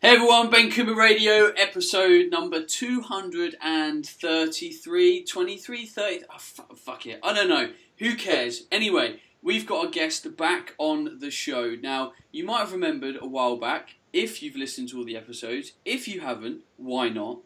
Hey everyone, Bencoombertv Radio, episode number 233, 23, 30, fuck it, I don't know, who cares? Anyway, we've got a guest back on the show. Now, you might have remembered a while back, if you've listened to all the episodes. If you haven't, why not?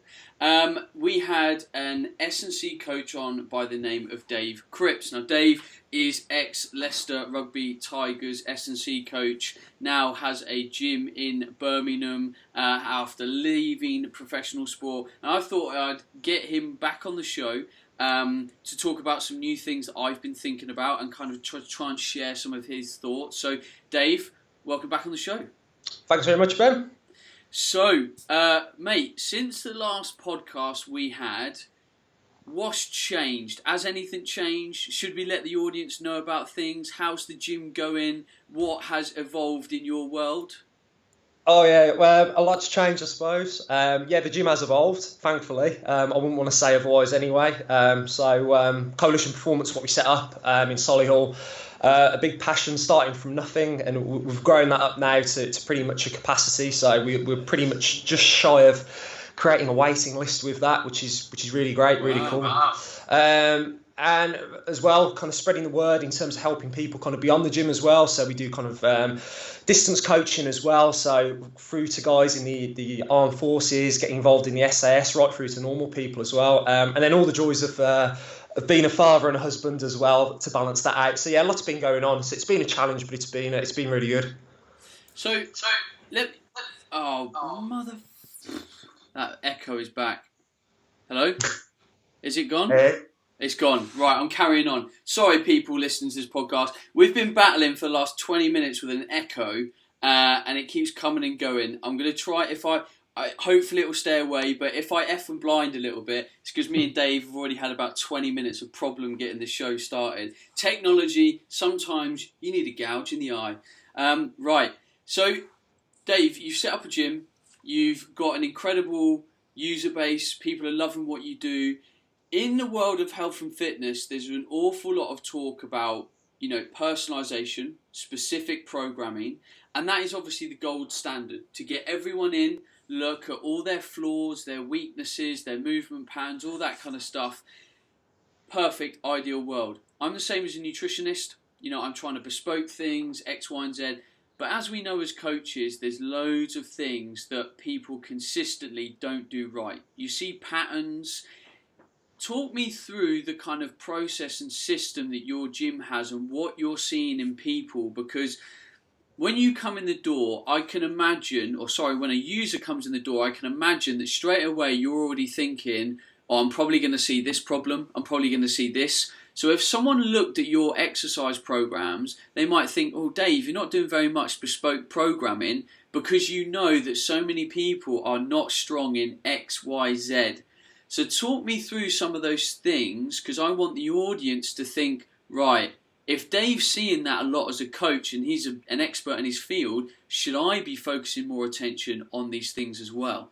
We had an S&C coach on by the name of Dave Cripps. Now, Dave is ex-Leicester Rugby Tigers S&C coach, now has a gym in Birmingham after leaving professional sport. And I thought I'd get him back on the show to talk about some new things that I've been thinking about and kind of try and share some of his thoughts. So, Dave, welcome back on the show. Thanks very much, Ben. So, mate, since the last podcast we had, what's changed? Has anything changed? Should we let the audience know about things? How's the gym going? What has evolved in your world? Oh yeah, well, a lot's changed, I suppose. The gym has evolved, thankfully. I wouldn't want to say otherwise anyway. Coalition Performance, what we set up in Solihull, a big passion starting from nothing, and we've grown that up now to pretty much a capacity. So we're pretty much just shy of creating a waiting list with that, which is really great, really cool. Wow. And as well, kind of spreading the word in terms of helping people kind of beyond the gym as well. So we do kind of distance coaching as well. So through to guys in the armed forces, getting involved in the SAS, right through to normal people as well. And then all the joys of being a father and a husband as well to balance that out. So yeah, lots been going on. So it's been a challenge, but it's been really good. Mother, that echo is back. Hello, is it gone? It's gone. Right, I'm carrying on. Sorry, people listening to this podcast. We've been battling for the last 20 minutes with an echo, and it keeps coming and going. I'm going to try, hopefully it will stay away, but if I F and blind a little bit, it's because me and Dave have already had about 20 minutes of problem getting the show started. Technology, sometimes you need a gouge in the eye. Right, so Dave, you've set up a gym. You've got an incredible user base. People are loving what you do. In the world of health and fitness, there's an awful lot of talk about, personalization, specific programming, and that is obviously the gold standard to get everyone in, look at all their flaws, their weaknesses, their movement patterns, all that kind of stuff. Perfect, ideal world. I'm the same as a nutritionist. I'm trying to bespoke things, X, Y, and Z. But as we know as coaches, there's loads of things that people consistently don't do right. You see patterns. Talk me through the kind of process and system that your gym has and what you're seeing in people, because when you come in the door, when a user comes in the door, I can imagine that straight away you're already thinking, I'm probably going to see this problem, I'm probably going to see this. So if someone looked at your exercise programs, they might think, oh, Dave, you're not doing very much bespoke programming because you know that so many people are not strong in X, Y, Z. So talk me through some of those things, because I want the audience to think, right, if Dave's seeing that a lot as a coach and he's an expert in his field, should I be focusing more attention on these things as well?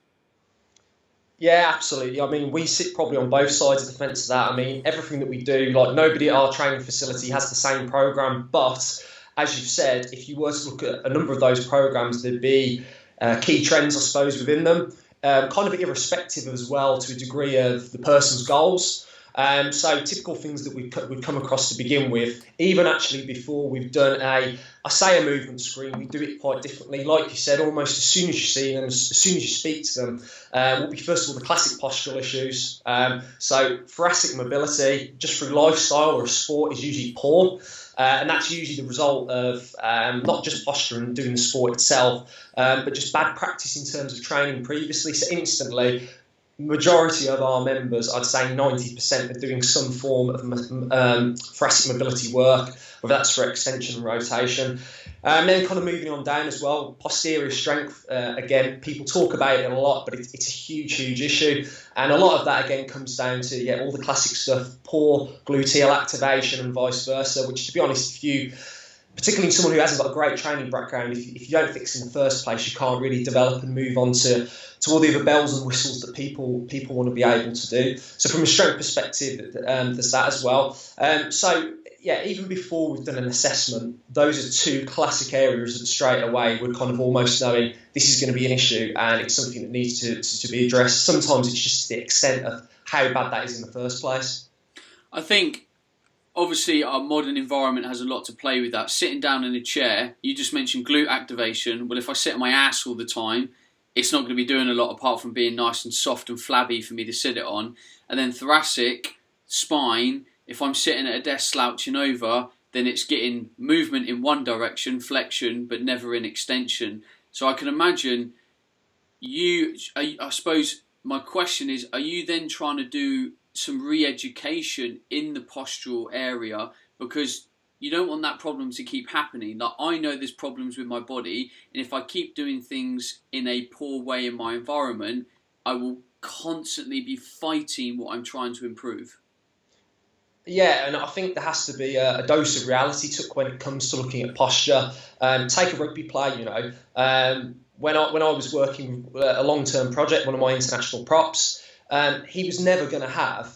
Yeah, absolutely. I mean, we sit probably on both sides of the fence of that. I mean, everything that we do, like nobody at our training facility has the same program, but as you've said, if you were to look at a number of those programs, there'd be key trends, I suppose, within them. Kind of irrespective as well to a degree of the person's goals. So typical things that we've come across to begin with, even actually before we've done a movement screen, we do it quite differently. Like you said, almost as soon as you see them, as soon as you speak to them, will be first of all the classic postural issues. So thoracic mobility, just through lifestyle or sport, is usually poor. And that's usually the result of not just posture and doing the sport itself, but just bad practice in terms of training previously. So instantly, majority of our members, I'd say 90%, are doing some form of thoracic mobility work, whether that's for extension and rotation. And then kind of moving on down as well, posterior strength, again, people talk about it a lot, but it's a huge issue. And a lot of that, again, comes down to, all the classic stuff, poor gluteal activation and vice versa, which, to be honest, particularly someone who hasn't got a great training background, if you don't fix in the first place, you can't really develop and move on to all the other bells and whistles that people want to be able to do. So from a strength perspective, there's that as well. even before we've done an assessment, those are two classic areas that straight away we're kind of almost knowing this is going to be an issue and it's something that needs to be addressed. Sometimes it's just the extent of how bad that is in the first place. I think, obviously, our modern environment has a lot to play with that. Sitting down in a chair, you just mentioned glute activation. Well, if I sit on my ass all the time, it's not going to be doing a lot apart from being nice and soft and flabby for me to sit it on. And then thoracic, spine, if I'm sitting at a desk slouching over, then it's getting movement in one direction, flexion, but never in extension. So I can imagine I suppose my question is, are you then trying to do some re-education in the postural area, because you don't want that problem to keep happening? Like, I know there's problems with my body, and if I keep doing things in a poor way in my environment, I will constantly be fighting what I'm trying to improve. Yeah, and I think there has to be a dose of reality took when it comes to looking at posture. Take a rugby player, when I was working a long-term project, one of my international props, he was never going to have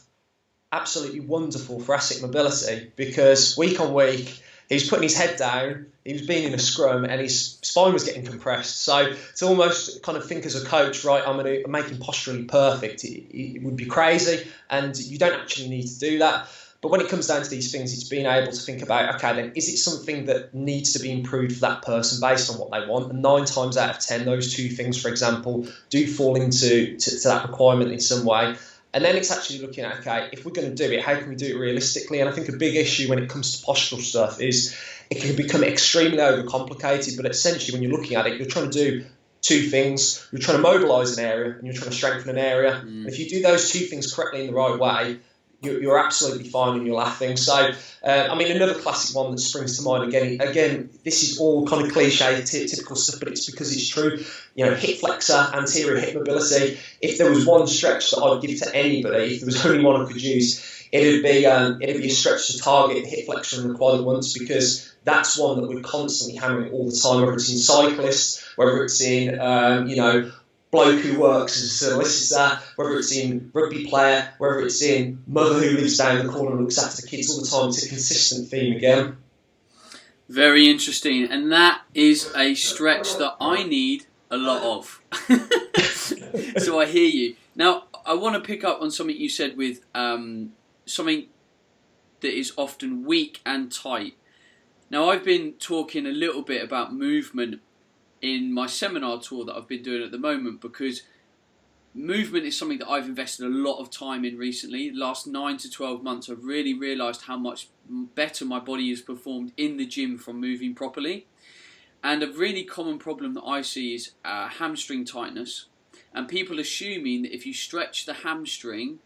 absolutely wonderful thoracic mobility, because week on week he was putting his head down, he was being in a scrum, and his spine was getting compressed. So to almost kind of think as a coach, right, I'm make him posturally perfect, it would be crazy, and you don't actually need to do that. But when it comes down to these things, it's being able to think about, okay, then is it something that needs to be improved for that person based on what they want? And 9 times out of 10, those two things, for example, do fall into that requirement in some way. And then it's actually looking at, okay, if we're going to do it, how can we do it realistically? And I think a big issue when it comes to postural stuff is it can become extremely overcomplicated. But essentially, when you're looking at it, you're trying to do 2 things. You're trying to mobilise an area and you're trying to strengthen an area. And if you do those 2 things correctly in the right way, you're absolutely fine and you're laughing. So, another classic one that springs to mind, again, this is all kind of cliche, typical stuff, but it's because it's true. Hip flexor, anterior hip mobility. If there was one stretch that I'd give to anybody, if there was only one I could use, it'd be a stretch to target the hip flexor and the quad at once, because that's one that we're constantly hammering all the time, whether it's in cyclists, whether it's in, bloke who works as a solicitor, whether it's in rugby player, whether it's in mother who lives down the corner and looks after the kids all the time. It's a consistent theme again. Very interesting. And that is a stretch that I need a lot of. So I hear you. Now, I want to pick up on something you said with something that is often weak and tight. Now, I've been talking a little bit about movement in my seminar tour that I've been doing at the moment, because movement is something that I've invested a lot of time in recently. The last 9 to 12 months, I've really realised how much better my body has performed in the gym from moving properly. And a really common problem that I see is hamstring tightness, and people assuming that if you stretch the hamstring,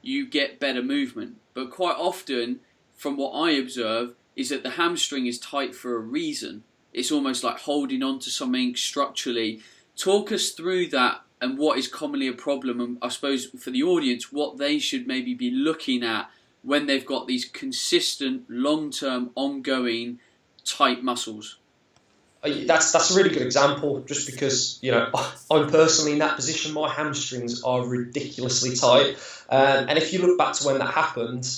you get better movement. But quite often, from what I observe, is that the hamstring is tight for a reason. It's almost like holding on to something structurally. Talk us through that and what is commonly a problem, and I suppose for the audience, what they should maybe be looking at when they've got these consistent, long-term, ongoing, tight muscles. That's a really good example, just because, I'm personally in that position. My hamstrings are ridiculously tight. And if you look back to when that happened,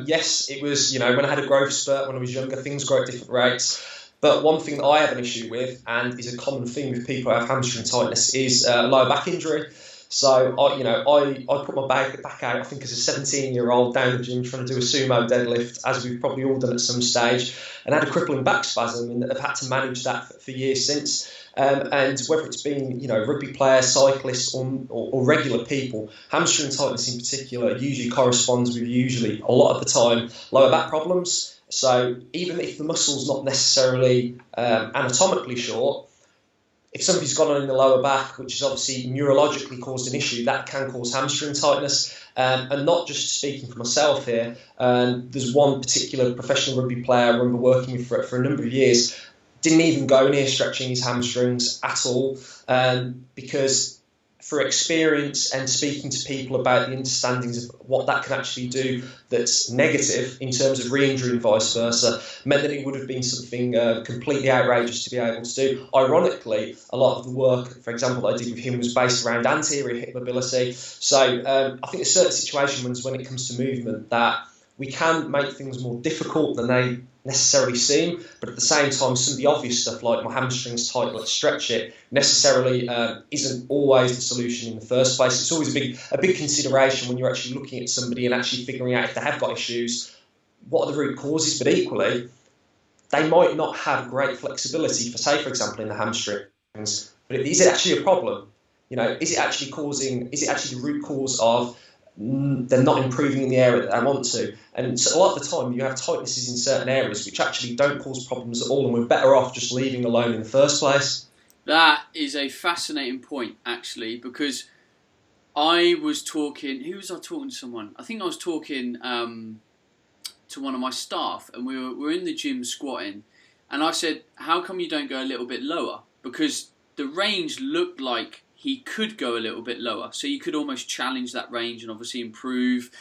yes, it was, when I had a growth spurt when I was younger, things grow at different rates. But one thing that I have an issue with, and is a common theme with people who have hamstring tightness, is lower back injury. So I put my back out, I think, as a 17-year-old down the gym trying to do a sumo deadlift, as we've probably all done at some stage, and had a crippling back spasm, and I've had to manage that for years since. And whether it's been rugby players, cyclists, or regular people, hamstring tightness in particular usually corresponds with a lot of the time lower back problems. So even if the muscle's not necessarily anatomically short, if somebody's gone on in the lower back, which is obviously neurologically caused an issue, that can cause hamstring tightness. And not just speaking for myself here, there's one particular professional rugby player I remember working with for a number of years, didn't even go near stretching his hamstrings at all, because through experience and speaking to people about the understandings of what that can actually do that's negative in terms of re-injury and vice versa, meant that it would have been something completely outrageous to be able to do. Ironically, a lot of the work, for example, that I did with him was based around anterior hip mobility. So I think there's certain situations when it comes to movement that we can make things more difficult than they necessarily seem, but at the same time, some of the obvious stuff like my hamstring's tight, let's stretch it, necessarily isn't always the solution in the first place. It's always a big consideration when you're actually looking at somebody and actually figuring out if they have got issues, what are the root causes, but equally, they might not have great flexibility for, say, for example, in the hamstrings, but is it actually a problem? Is it actually the root cause of they're not improving in the area that they want to? And so a lot of the time you have tightnesses in certain areas which actually don't cause problems at all, and we're better off just leaving alone in the first place. That is a fascinating point, actually, because I was talking... Who was I talking to? Someone? I think I was talking to one of my staff, and we were in the gym squatting, and I said, how come you don't go a little bit lower? Because the range looked like he could go a little bit lower. So you could almost challenge that range and obviously improve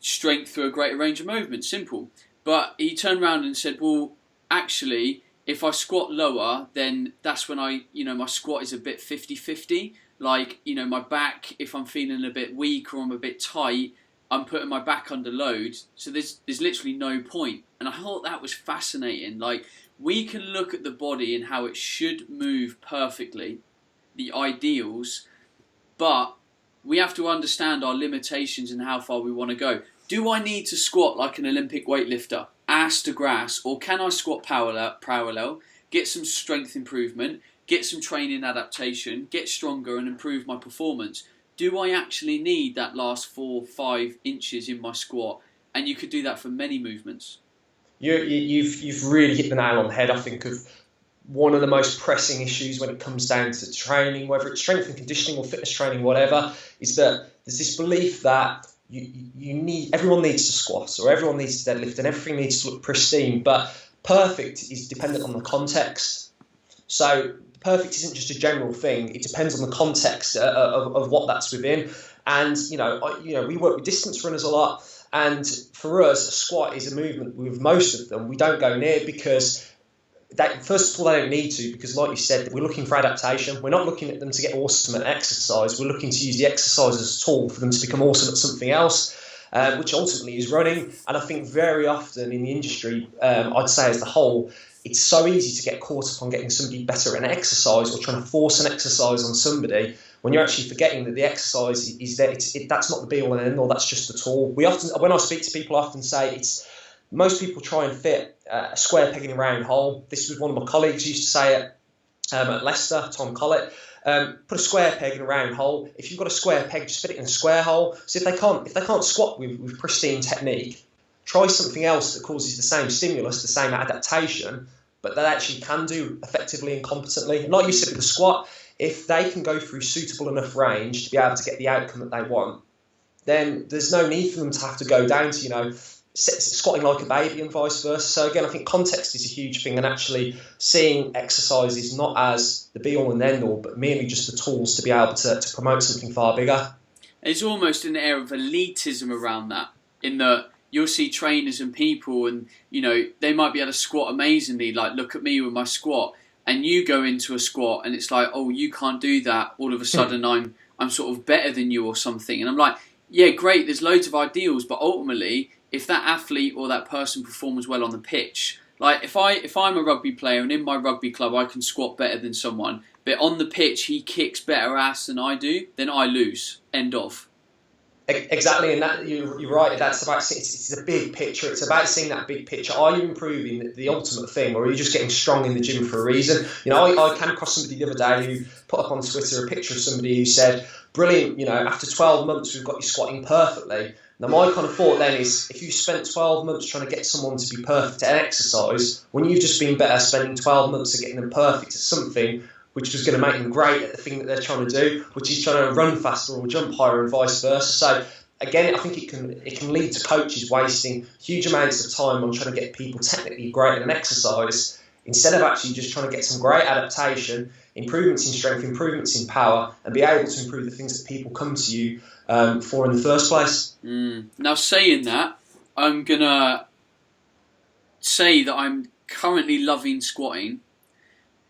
strength through a greater range of movement. Simple. But he turned around and said, well, actually, if I squat lower, then that's when my squat is a bit 50-50. Like, my back, if I'm feeling a bit weak or I'm a bit tight, I'm putting my back under load. So there's literally no point. And I thought that was fascinating. Like, we can look at the body and how it should move perfectly, the ideals, but we have to understand our limitations and how far we want to go. Do I need to squat like an Olympic weightlifter, ass to grass, or can I squat parallel, get some strength improvement, get some training adaptation, get stronger and improve my performance? Do I actually need that last 4-5 inches in my squat? And you could do that for many movements. You've really hit the nail on the head, I think, of one of the most pressing issues when it comes down to training, whether it's strength and conditioning or fitness training, whatever, is that there's this belief that everyone needs to squat or everyone needs to deadlift and everything needs to look pristine, but perfect is dependent on the context. So perfect isn't just a general thing; it depends on the context of what that's within. And we work with distance runners a lot, and for us, a squat is a movement with most of them we don't go near because. First of all, they don't need to, because like you said, we're looking for adaptation. We're not looking at them to get awesome at exercise. We're looking to use the exercise as a tool for them to become awesome at something else, which ultimately is running. And I think very often in the industry, I'd say as a whole, it's so easy to get caught up on getting somebody better at an exercise or trying to force an exercise on somebody when you're actually forgetting that the exercise is there. That's not the be all and end all. That's just a tool. When I speak to people, I often say most people try and fit a square peg in a round hole. This was one of my colleagues used to say it at Leicester, Tom Collett. Put a square peg in a round hole. If you've got a square peg, just fit it in a square hole. So if they can't squat with pristine technique, try something else that causes the same stimulus, the same adaptation, but that actually can do effectively and competently. And like you said with the squat, if they can go through suitable enough range to be able to get the outcome that they want, then there's no need for them to have to go down to, squatting like a baby and vice versa. So again, I think context is a huge thing, and actually seeing exercises not as the be all and end all, but merely just the tools to be able to promote something far bigger. There's almost an air of elitism around that, in that you'll see trainers and people and, they might be able to squat amazingly, like, look at me with my squat, and you go into a squat and it's like, oh, you can't do that. All of a sudden I'm sort of better than you or something. And I'm like, yeah, great, there's loads of ideals, but ultimately, if that athlete or that person performs well on the pitch, like if I'm a rugby player and in my rugby club I can squat better than someone, but on the pitch he kicks better ass than I do, then I lose. End of. Exactly, and that you're right. That's about it's a big picture. It's about seeing that big picture. Are you improving the ultimate thing, or are you just getting strong in the gym for a reason? I came across somebody the other day who put up on Twitter a picture of somebody who said, "Brilliant, after 12 months we've got you squatting perfectly." Now, my kind of thought then is, if you spent 12 months trying to get someone to be perfect at an exercise, when you've just been better spending 12 months at getting them perfect at something which was going to make them great at the thing that they're trying to do, which is trying to run faster or jump higher and vice versa. So again, I think it can lead to coaches wasting huge amounts of time on trying to get people technically great at an exercise, instead of actually just trying to get some great adaptation, improvements in strength, improvements in power, and be able to improve the things that people come to you for in the first place. Now, saying that, I'm going to say that I'm currently loving squatting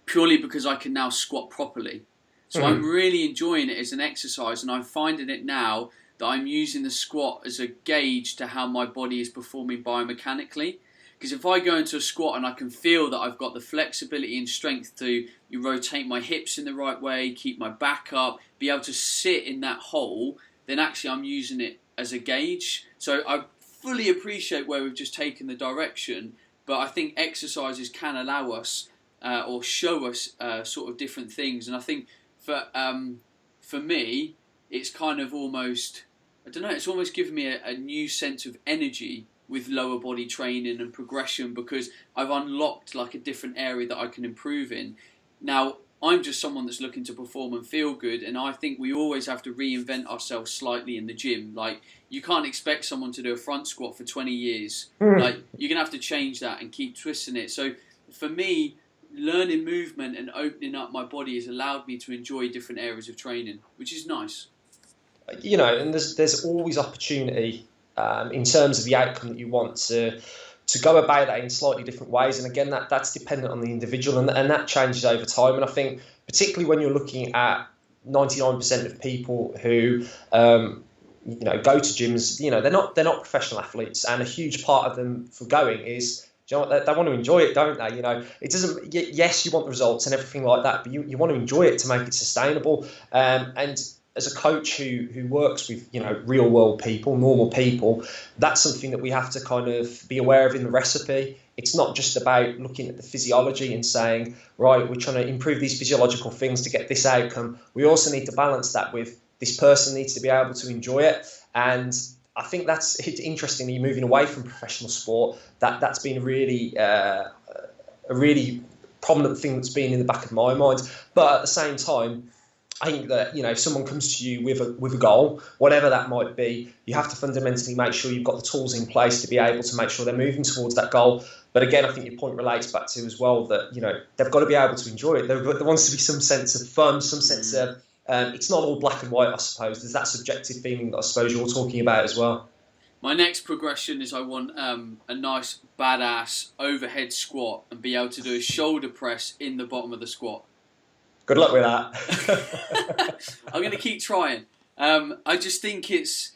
purely because I can now squat properly. So I'm really enjoying it as an exercise, and I'm finding it now that I'm using the squat as a gauge to how my body is performing biomechanically. Because if I go into a squat and I can feel that I've got the flexibility and strength to rotate my hips in the right way, keep my back up, be able to sit in that hole, then actually I'm using it as a gauge. So I fully appreciate where we've just taken the direction, but I think exercises can allow us or show us sort of different things. And I think for me, it's kind of almost, I don't know, it's almost given me a new sense of energy with lower body training and progression, because I've unlocked like a different area that I can improve in. Now, I'm just someone that's looking to perform and feel good, and I think we always have to reinvent ourselves slightly in the gym. Like, you can't expect someone to do a front squat for 20 years. Like, you're going to have to change that and keep twisting it. So for me, learning movement and opening up my body has allowed me to enjoy different areas of training, which is nice. You know, and there's always opportunity in terms of the outcome that you want to go about that in slightly different ways. And again, that's dependent on the individual, and that changes over time. And I think particularly when you're looking at 99% of people who you know, go to gyms, you know, they're not professional athletes, and a huge part of them for going is, do you know what, they want to enjoy it, don't they? You know, it doesn't. Yes, you want the results and everything like that, but you want to enjoy it to make it sustainable. And as a coach who works with, you know, real world people, normal people, that's something that we have to kind of be aware of in the recipe. It's not just about looking at the physiology and saying, right, we're trying to improve these physiological things to get this outcome. We also need to balance that with this person needs to be able to enjoy it. And I think that's interestingly moving away from professional sport. That's been really a really prominent thing that's been in the back of my mind. But at the same time, I think that, you know, if someone comes to you with a goal, whatever that might be, you have to fundamentally make sure you've got the tools in place to be able to make sure they're moving towards that goal. But again, I think your point relates back to as well that, you know, they've got to be able to enjoy it. There wants to be some sense of fun, some sense of it's not all black and white, I suppose. There's that subjective feeling that I suppose you're talking about as well. My next progression is I want a nice badass overhead squat and be able to do a shoulder press in the bottom of the squat. Good luck with that. I'm going to keep trying. I just think it's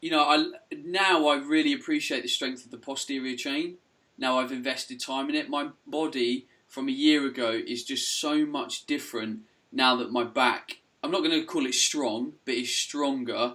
you know, I really appreciate the strength of the posterior chain. Now I've invested time in it. My body from a year ago is just so much different now that my back, I'm not going to call it strong, but it's stronger.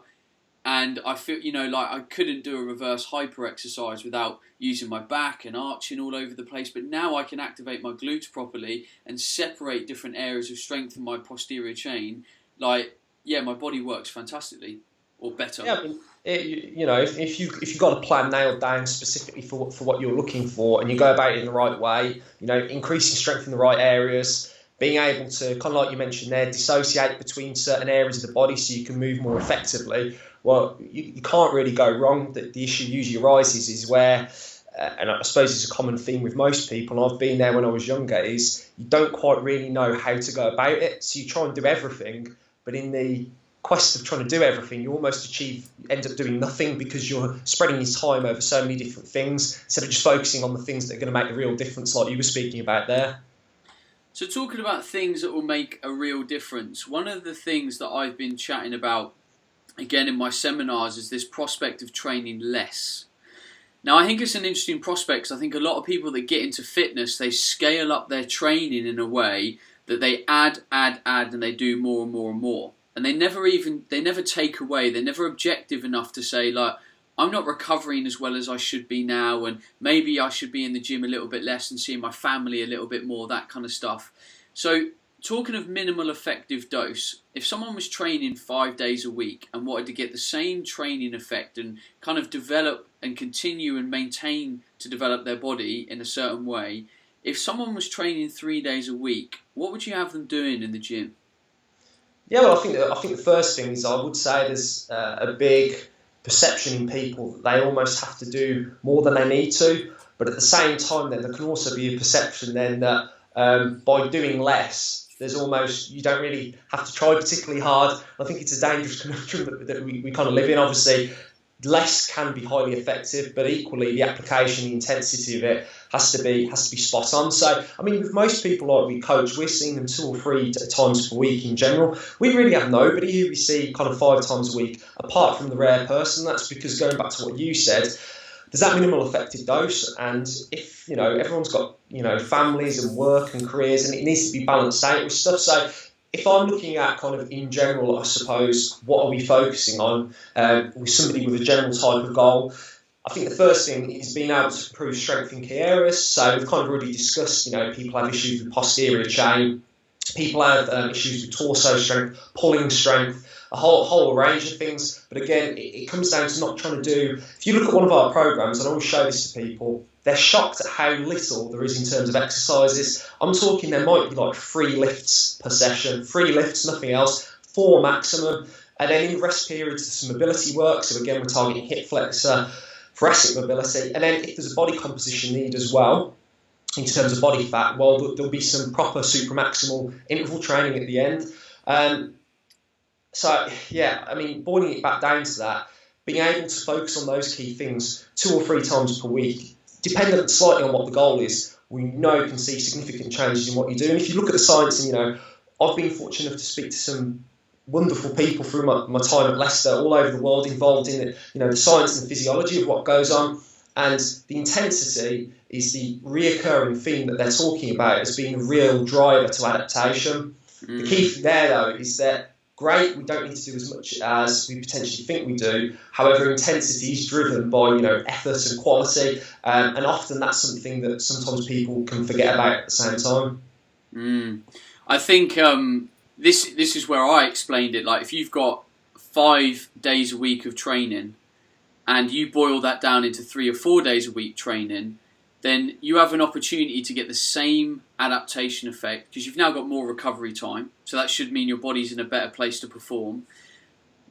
And I feel, you know, like I couldn't do a reverse hyper exercise without using my back and arching all over the place. But now I can activate my glutes properly and separate different areas of strength in my posterior chain. Like, yeah, my body works fantastically, or better. Yeah, I mean, you know, if you've got a plan nailed down specifically for what you're looking for, and you go about it in the right way, you know, increasing strength in the right areas, being able to, kind of like you mentioned there, dissociate between certain areas of the body so you can move more effectively. Well, you can't really go wrong. The issue usually arises is where, and I suppose it's a common theme with most people, and I've been there when I was younger, is you don't quite really know how to go about it. So you try and do everything, but in the quest of trying to do everything, you almost end up doing nothing because you're spreading your time over so many different things instead of just focusing on the things that are going to make the real difference, like you were speaking about there. So talking about things that will make a real difference, one of the things that I've been chatting about, again in my seminars, is this prospect of training less. Now I think it's an interesting prospect because I think a lot of people that get into fitness, they scale up their training in a way that they add, and they do more and more and more. And they never take away, they're never objective enough to say, like, I'm not recovering as well as I should be now, and maybe I should be in the gym a little bit less and seeing my family a little bit more, that kind of stuff. So talking of minimal effective dose, if someone was training 5 days a week and wanted to get the same training effect and kind of develop and continue and maintain to develop their body in a certain way, if someone was training 3 days a week, what would you have them doing in the gym? Yeah, well, I think the first thing is I would say there's a big perception in people that they almost have to do more than they need to, but at the same time then there can also be a perception then that by doing less, there's almost, you don't really have to try particularly hard. I think it's a dangerous conundrum that we kind of live in. Obviously, less can be highly effective, but equally the application, the intensity of it has to be spot on. So, I mean, with most people like we coach, we're seeing them 2 or 3 times per week in general. We really have nobody who we see kind of 5 times a week, apart from the rare person. That's because, going back to what you said, there's that minimal effective dose, and if everyone's got families and work and careers, and it needs to be balanced out with stuff. So if I'm looking at kind of in general, I suppose, what are we focusing on with somebody with a general type of goal? I think the first thing is being able to improve strength in key areas. So we've kind of already discussed, people have issues with posterior chain, people have issues with torso strength, pulling strength, a whole range of things. But again, it comes down to not trying to do. If you look at one of our programs, and I always show this to people, they're shocked at how little there is in terms of exercises. I'm talking there might be like 3 lifts per session, 3 lifts, nothing else, 4 maximum. And then in rest periods, there's some mobility work. So again, we're targeting hip flexor, thoracic mobility. And then if there's a body composition need as well, in terms of body fat, well, there'll be some proper supramaximal interval training at the end. So, yeah, I mean, boiling it back down to that, being able to focus on those key things 2 or 3 times per week, dependent slightly on what the goal is, we know can see significant changes in what you do. And if you look at the science, and, I've been fortunate enough to speak to some wonderful people through my time at Leicester all over the world involved in the science and the physiology of what goes on. And the intensity is the reoccurring theme that they're talking about as being a real driver to adaptation. The key thing there, though, is that great, we don't need to do as much as we potentially think we do. However, intensity is driven by effort and quality, and often that's something that sometimes people can forget about at the same time. I think this is where I explained it. Like, if you've got 5 days a week of training, and you boil that down into 3 or 4 days a week training, then you have an opportunity to get the same adaptation effect, because you've now got more recovery time. So that should mean your body's in a better place to perform.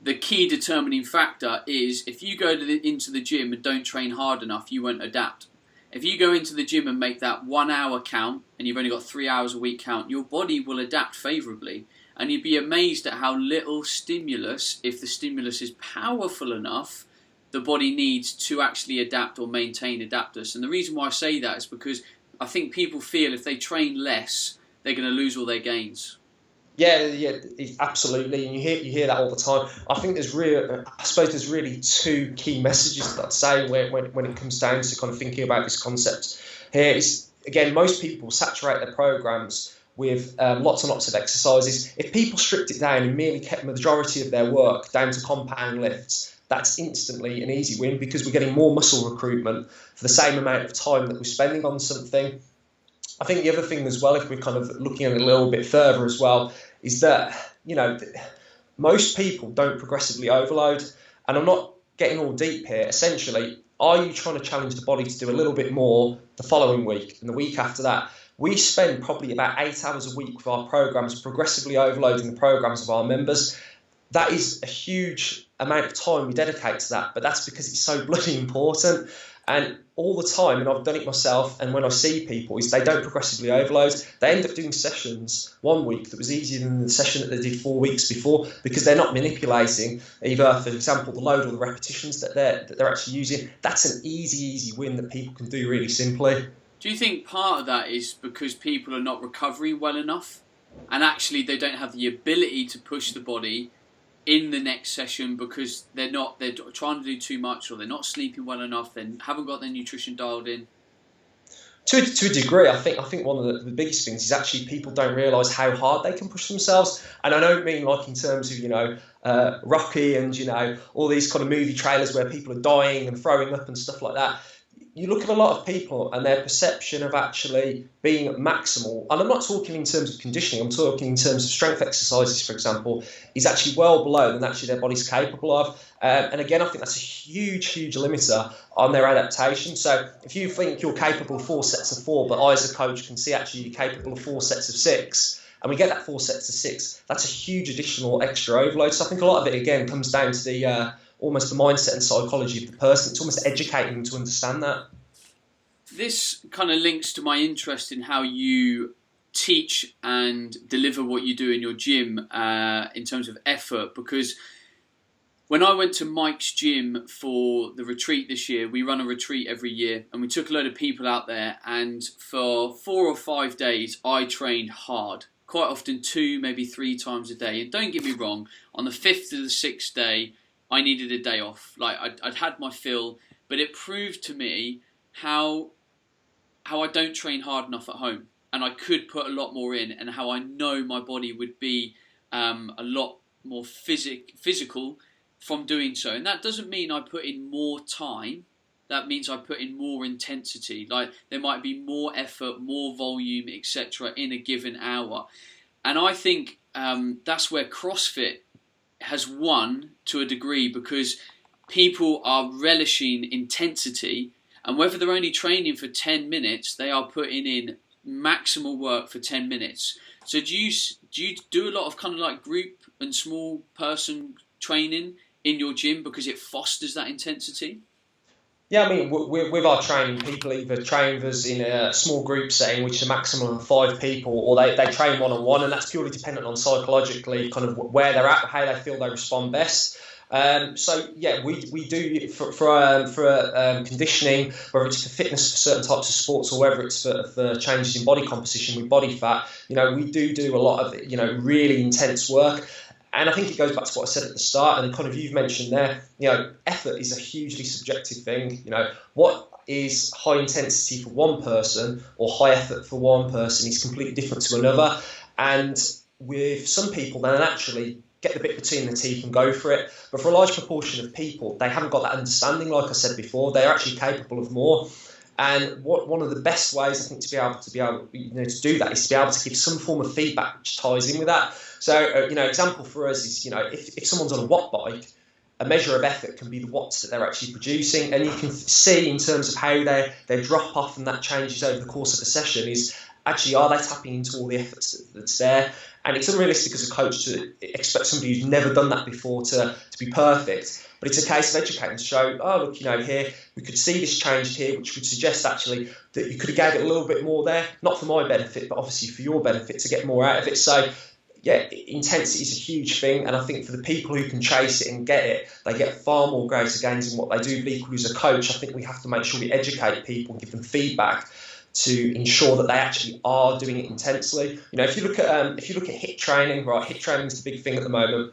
The key determining factor is if you go into the gym and don't train hard enough, you won't adapt. If you go into the gym and make that 1 hour count, and you've only got 3 hours a week count, your body will adapt favourably. And you'd be amazed at how little stimulus, if the stimulus is powerful enough, the body needs to actually adapt or maintain adapters. And the reason why I say that is because I think people feel if they train less, they're going to lose all their gains. Yeah, absolutely, and you hear that all the time. I think there's really 2 key messages that I'd say when it comes down to kind of thinking about this concept. Here is, again, most people saturate their programs with lots and lots of exercises. If people stripped it down and merely kept the majority of their work down to compound lifts, that's instantly an easy win, because we're getting more muscle recruitment for the same amount of time that we're spending on something. I think the other thing as well, if we're kind of looking at it a little bit further as well, is that, most people don't progressively overload. And I'm not getting all deep here. Essentially, are you trying to challenge the body to do a little bit more the following week and the week after that? We spend probably about 8 hours a week with our programs, progressively overloading the programs of our members. That is a huge amount of time we dedicate to that, but that's because it's so bloody important. And all the time, and I've done it myself, and when I see people, is they don't progressively overload. They end up doing sessions 1 week that was easier than the session that they did 4 weeks before, because they're not manipulating either, for example, the load or the repetitions that they're actually using. That's an easy win that people can do really simply. Do you think part of that is because people are not recovering well enough, and actually they don't have the ability to push the body in the next session because they're trying to do too much, or they're not sleeping well enough, they haven't got their nutrition dialed in? To a degree, I think one of the biggest things is actually people don't realise how hard they can push themselves. And I don't mean like in terms of, Rocky and, all these kind of movie trailers where people are dying and throwing up and stuff like that. You look at a lot of people and their perception of actually being maximal, and I'm not talking in terms of conditioning, I'm talking in terms of strength exercises, for example, is actually well below than actually their body's capable of. And again, I think that's a huge limiter on their adaptation. So if you think you're capable of 4 sets of 4, but I as a coach can see actually you're capable of 4 sets of 6, and we get that 4 sets of 6, that's a huge additional extra overload. So I think a lot of it, again, comes down to the almost the mindset and psychology of the person. It's almost educating them to understand that. This kind of links to my interest in how you teach and deliver what you do in your gym in terms of effort, because When I went to Mike's gym for the retreat this year, we run a retreat every year, and we took a load of people out there, and for 4 or 5 days, I trained hard. Quite often 2, maybe 3 times a day. And don't get me wrong, on the 5th to the 6th day, I needed a day off. Like, I'd had my fill, but it proved to me how I don't train hard enough at home. And I could put a lot more in, and how I know my body would be a lot more physical from doing so. And that doesn't mean I put in more time. That means I put in more intensity. Like, there might be more effort, more volume, etc. in a given hour. And I think that's where CrossFit has won to a degree, because people are relishing intensity, and whether they're only training for 10 minutes, they are putting in maximal work for 10 minutes. So do you do a lot of kind of like group and small person training in your gym because it fosters that intensity? Yeah, I mean, with our training, people either train with us in a small group setting, which is a maximum of 5 people, or they train one-on-one, and that's purely dependent on psychologically kind of where they're at, how they feel they respond best. So yeah, we do for conditioning, whether it's for fitness for certain types of sports, or whether it's for changes in body composition with body fat. We do a lot of really intense work. And I think it goes back to what I said at the start, and kind of you've mentioned there, effort is a hugely subjective thing. What is high intensity for one person or high effort for one person is completely different to another. And with some people, they naturally get the bit between the teeth and go for it. But for a large proportion of people, they haven't got that understanding. Like I said before, they're actually capable of more. And one of the best ways, I think, to be able to do that is to be able to give some form of feedback which ties in with that. So, example for us is, if someone's on a watt bike, a measure of effort can be the watts that they're actually producing, and you can see in terms of how their drop off and that changes over the course of a session is actually, are they tapping into all the efforts that's there? And it's unrealistic as a coach to expect somebody who's never done that before to be perfect. But it's a case of educating to show, oh, look, here, we could see this change here, which would suggest actually that you could have gave it a little bit more there, not for my benefit, but obviously for your benefit to get more out of it. So, yeah, intensity is a huge thing. And I think for the people who can chase it and get it, they get far more greater gains in what they do. But equally as a coach, I think we have to make sure we educate people and give them feedback to ensure that they actually are doing it intensely. If you look at HIIT training, right? HIIT training is the big thing at the moment.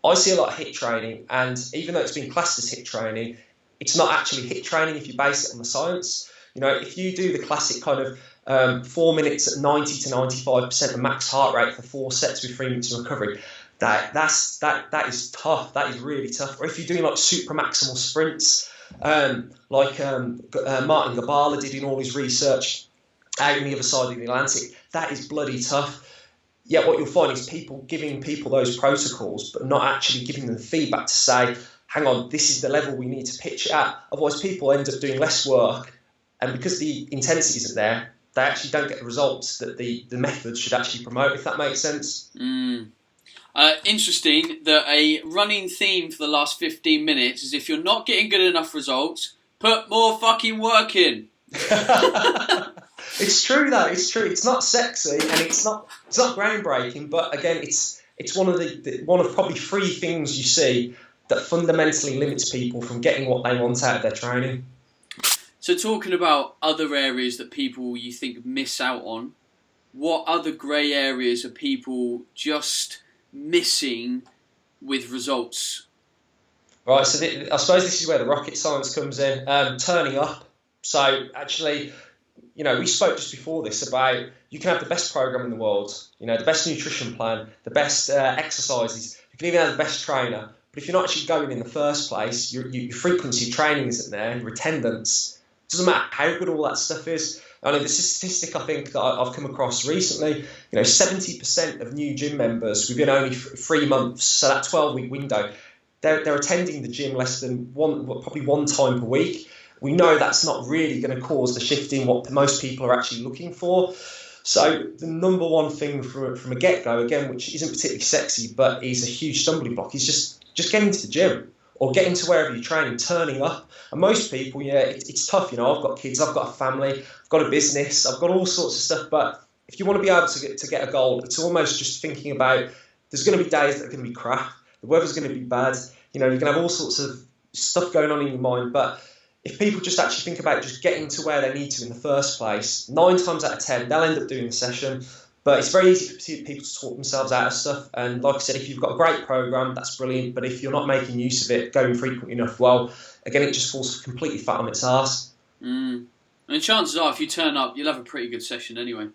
I see a lot of HIIT training, and even though it's been classed as HIIT training, it's not actually HIIT training if you base it on the science. If you do the classic kind of 4 minutes at 90 to 95% of max heart rate for 4 sets with 3 minutes of recovery, that is tough. That is really tough. Or if you're doing like super maximal sprints, like Martin Gabala did in all his research out on the other side of the Atlantic, that is bloody tough. Yet what you'll find is people giving people those protocols, but not actually giving them feedback to say, hang on, this is the level we need to pitch it at. Otherwise, people end up doing less work, and because the intensity isn't there, they actually don't get the results that the method should actually promote, if that makes sense. Interesting that a running theme for the last 15 minutes is, if you're not getting good enough results, put more fucking work in. It's true though. It's true. It's not sexy and it's not groundbreaking, but again, it's one of probably 3 things you see that fundamentally limits people from getting what they want out of their training. So, talking about other areas that people you think miss out on, what other grey areas are people just missing with results? Right. So I suppose this is where the rocket science comes in. Turning up. So actually, we spoke just before this about you can have the best program in the world, the best nutrition plan, the best exercises. You can even have the best trainer. But if you're not actually going in the first place, your frequency of training isn't there, your attendance, it doesn't matter how good all that stuff is. I know the statistic I think that I've come across recently, 70% of new gym members within only 3 months, so that 12-week window, they're attending the gym less than probably one time per week. We know that's not really going to cause the shift in what most people are actually looking for. So the number one thing from a get-go, again, which isn't particularly sexy, but is a huge stumbling block, is just getting to the gym or getting to wherever you're training, turning up. And most people, it's tough. I've got kids, I've got a family, I've got a business, I've got all sorts of stuff. But if you want to be able to get a goal, it's almost just thinking about there's going to be days that are going to be crap. the weather's going to be bad. You know, you're going to have all sorts of stuff going on in your mind. But if people just actually think about just getting to where they need to in the first place, 9 times out of 10, they'll end up doing the session. But it's very easy for people to talk themselves out of stuff. And like I said, if you've got a great program, that's brilliant. But if you're not making use of it, going frequently enough, well, again, it just falls completely flat on its arse. And chances are, if you turn up, you'll have a pretty good session anyway.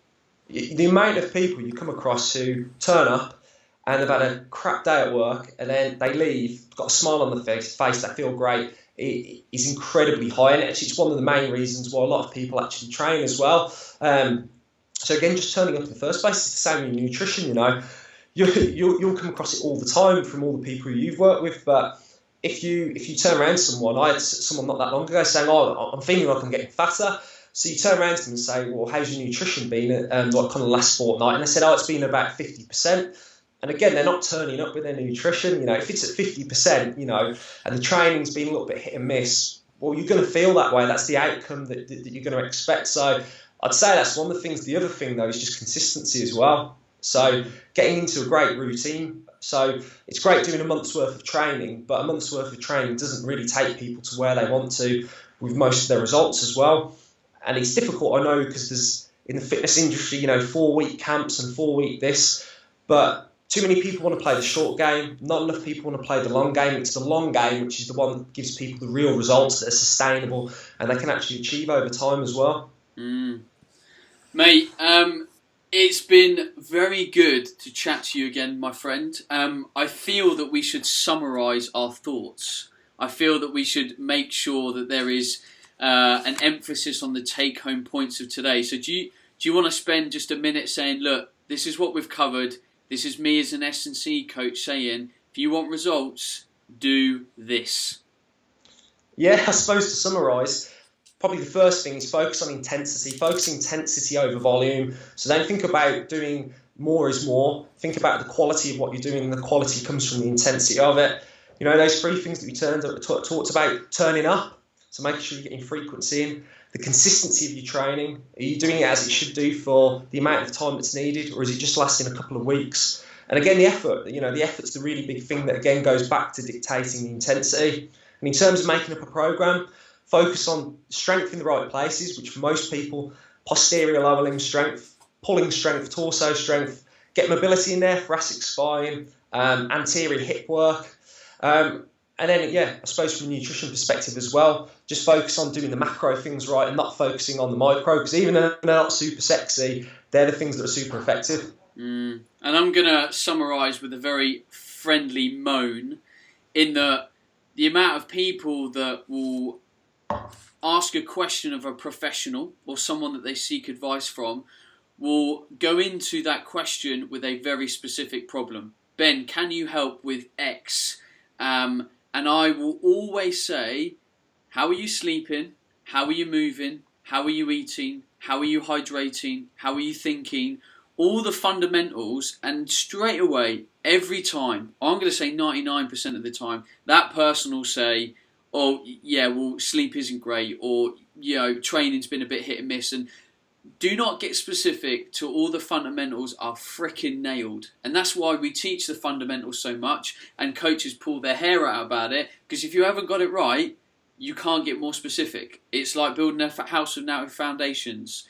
The amount of people you come across who turn up and they've had a crap day at work and then they leave, got a smile on their face, they feel great, it is incredibly high. And it's one of the main reasons why a lot of people actually train as well. So again, just turning up in the first place, it's the same with nutrition, you know. You'll come across it all the time from all the people you've worked with, but if you turn around to someone, I had someone not that long ago saying, I'm feeling like I'm getting fatter. So you turn around to them and say, well, how's your nutrition been like kind of last fortnight? And they said, it's been about 50%. And again, they're not turning up with their nutrition. You know, if it's at 50%, you know, and the training's been a little bit hit and miss, well, you're going to feel that way. That's the outcome that you're going to expect. So I'd say that's one of the things. The other thing, though, is just consistency as well. So getting into a great routine. So it's great doing a month's worth of training, but a month's worth of training doesn't really take people to where they want to with most of their results as well. And it's difficult, I know, because there's in the fitness industry, you know, 4-week camps and 4-week this, but too many people want to play the short game. Not enough people want to play the long game. It's the long game, which is the one that gives people the real results that are sustainable and they can actually achieve over time as well. Mate, it's been very good to chat to you again, my friend. I feel that we should summarise our thoughts. I feel that we should make sure that there is an emphasis on the take-home points of today. So do you want to spend just a minute saying, look, this is what we've covered. This is me as an S&C coach saying, if you want results, do this. Yeah, I suppose to summarise, probably the first thing is focus on intensity. Focus intensity over volume. So don't think about doing more is more. Think about the quality of what you're doing, and the quality comes from the intensity of it. You know, those 3 things that we talked about, turning up. So making sure you're getting frequency in, the consistency of your training. Are you doing it as it should do for the amount of time that's needed, or is it just lasting a couple of weeks? And again, the effort. You know, the effort's the really big thing that again goes back to dictating the intensity. And in terms of making up a program, focus on strength in the right places, which for most people, posterior lower limb strength, pulling strength, torso strength, get mobility in there, thoracic spine, anterior hip work. And then, yeah, I suppose from a nutrition perspective as well, just focus on doing the macro things right and not focusing on the micro, because even though they're not super sexy, they're the things that are super effective. And I'm going to summarise with a very friendly moan in that the amount of people that will ask a question of a professional or someone that they seek advice from will go into that question with a very specific problem. Ben, can you help with X? And I will always say, how are you sleeping? How are you moving? How are you eating? How are you hydrating? How are you thinking? All the fundamentals, and straight away, every time, I'm going to say 99% of the time, that person will say, oh, yeah, well, sleep isn't great, or, you know, training's been a bit hit and miss, and do not get specific till all the fundamentals are frickin' nailed. And that's why we teach the fundamentals so much, and coaches pull their hair out about it, because if you haven't got it right, you can't get more specific. It's like building a house without foundations.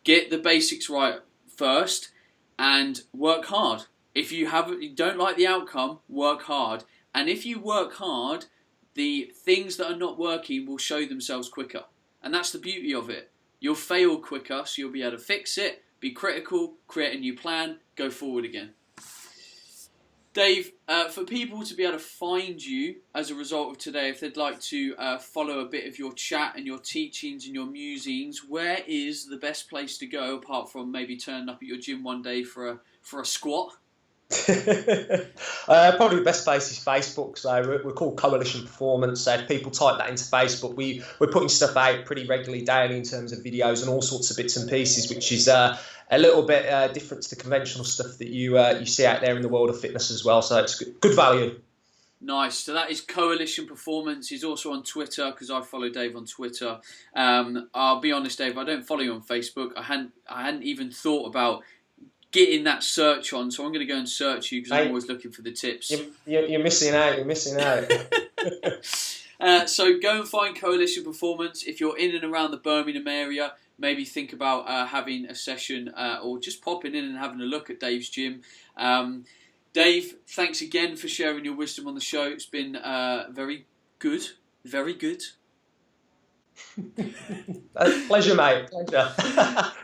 Get the basics right first and work hard. If you don't like the outcome, work hard. And if you work hard, the things that are not working will show themselves quicker. And that's the beauty of it. You'll fail quicker, so you'll be able to fix it, be critical, create a new plan, go forward again. Dave, for people to be able to find you as a result of today, if they'd like to follow a bit of your chat and your teachings and your musings, where is the best place to go apart from maybe turning up at your gym one day for a squat? Probably the best place is Facebook. So we're called Coalition Performance. So if people type that into Facebook, we're putting stuff out pretty regularly daily in terms of videos and all sorts of bits and pieces, which is a little bit different to the conventional stuff that you see out there in the world of fitness as well. So it's good value. Nice. So that is Coalition Performance. He's also on Twitter, because I follow Dave on Twitter. I'll be honest, Dave, I don't follow you on Facebook. I hadn't even thought about getting that search on, so I'm going to go and search you because I'm always looking for the tips. You're missing out. You're missing out. So go and find Coalition Performance. If you're in and around the Birmingham area, maybe think about having a session or just popping in and having a look at Dave's gym. Dave, thanks again for sharing your wisdom on the show. It's been very good. Very good. Pleasure, mate. Pleasure.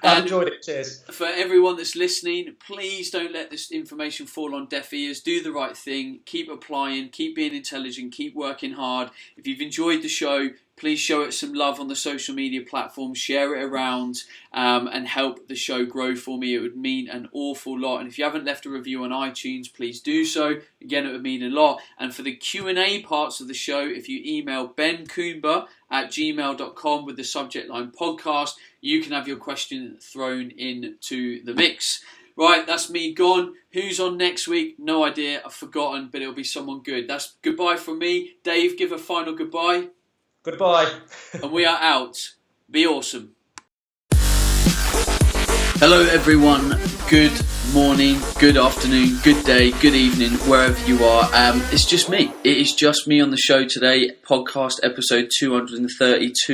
I've enjoyed it. Cheers. For everyone that's listening, please don't let this information fall on deaf ears. Do the right thing. Keep applying. Keep being intelligent. Keep working hard. If you've enjoyed the show, please show it some love on the social media platforms. Share it around and help the show grow for me. It would mean an awful lot. And if you haven't left a review on iTunes, please do so. Again, it would mean a lot. And for the Q&A parts of the show, if you email bencoomber@gmail.com with the subject line podcast, you can have your question thrown into the mix. Right, that's me gone. Who's on next week? No idea. I've forgotten, but it'll be someone good. That's goodbye from me. Dave, give a final goodbye. Goodbye. And we are out. Be awesome. Hello everyone. Good morning, good afternoon, good day, good evening, wherever you are. It's just me. It is just me on the show today. Podcast episode 232.